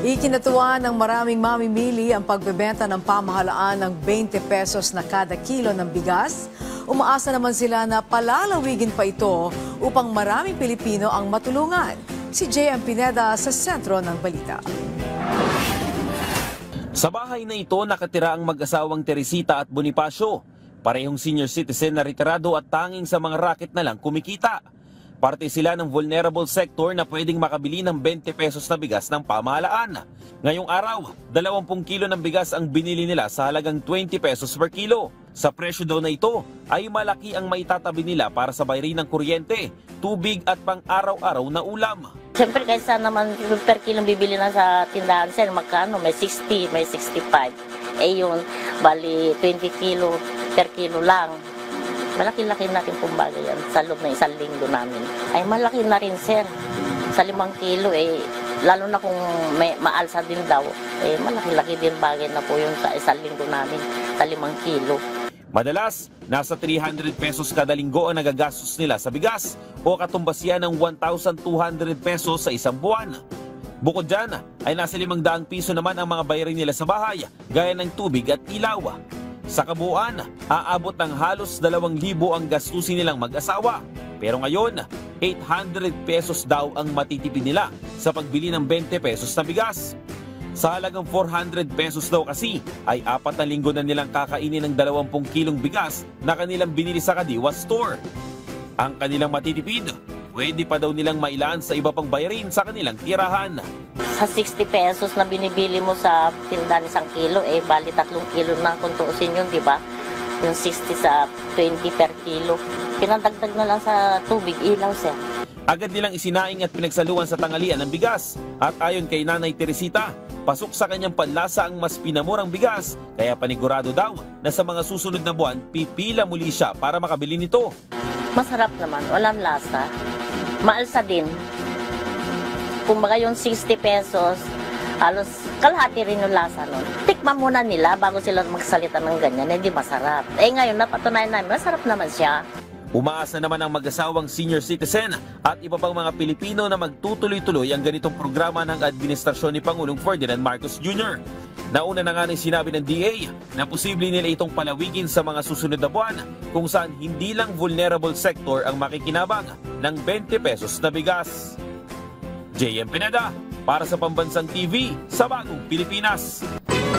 Ikinatuwa ng maraming mamimili ang pagbebenta ng pamahalaan ng 20 pesos na kada kilo ng bigas. Umaasa naman sila na palalawigin pa ito upang maraming Pilipino ang matulungan. Si J.M. Pineda sa sentro ng balita. Sa bahay na ito nakatira ang mag-asawang Teresita at Bonifacio. Parehong senior citizen na retirado at tanging sa mga racket na lang kumikita. Parte sila ng vulnerable sector na pwedeng makabili ng 20 pesos na bigas ng pamahalaan. Ngayong araw, 20 kilo ng bigas ang binili nila sa halagang 20 pesos per kilo. Sa presyo daw na ito ay malaki ang maitatabi nila para sa bayarin ng kuryente, tubig at pang-araw-araw na ulam. Siyempre kaysa naman per kilo bibili na sa tindahan sir, magkano? May 60, may 65. Eh yun, bali 20 kilo per kilo lang. Malaki-laki natin kung bagay yan sa loob ng isang linggo namin. Ay malaki na rin sir. Sa 5 kilo lalo na kung may maalsa din daw, malaki-laki din bagay na po yung sa isang linggo namin sa 5 kilo. Madalas, nasa 300 pesos kada linggo ang nagagastos nila sa bigas o katumbas yan ng 1,200 pesos sa isang buwan. Bukod dyan, ay nasa 500 piso naman ang mga bayarin nila sa bahay, gaya ng tubig at ilaw. Sa kabuuan, aabot ng halos 2,000 ang gastusin nilang mag-asawa. Pero ngayon, 800 pesos daw ang matitipid nila sa pagbili ng 20 pesos na bigas. Sa halagang 400 pesos daw kasi, ay 4 na linggo na nilang kakainin ng 20 kilong bigas na kanilang binili sa Kadiwa Store. Ang kanilang matitipid, pwede pa daw nilang mailaan sa iba pang bayarin sa kanilang tirahan. Sa 60 pesos na binibili mo sa tindahan 1 kilo, bali 3 kilo na kung tuusin yun, di ba? Yung 60 sa 20 per kilo. Pinadagdag na lang sa tubig, ilaw, sir. Agad nilang isinaing at pinagsaluan sa tanghalian ng bigas. At ayon kay Nanay Teresita, pasok sa kanyang panlasa ang mas pinamurang bigas. Kaya panigurado daw na sa mga susunod na buwan, pipila muli siya para makabili nito. Masarap naman, walang lasa. Maalsa din. Kumbaga yung 60 pesos, halos kalahati rin yung lasa nun. Tikman muna nila bago sila magsalita ng ganyan, hindi masarap. Ngayon, napatunayan namin, masarap naman siya. Umaasa naman ang mag-asawang senior citizen at iba pang mga Pilipino na magtutuloy-tuloy ang ganitong programa ng administrasyon ni Pangulong Ferdinand Marcos Jr. Nauna na nga nang sinabi ng DA na posible nila itong palawigin sa mga susunod na buwan kung saan hindi lang vulnerable sector ang makikinabang ng 20 pesos na bigas. J.M. Pineda para sa Pambansang TV sa Bagong Pilipinas.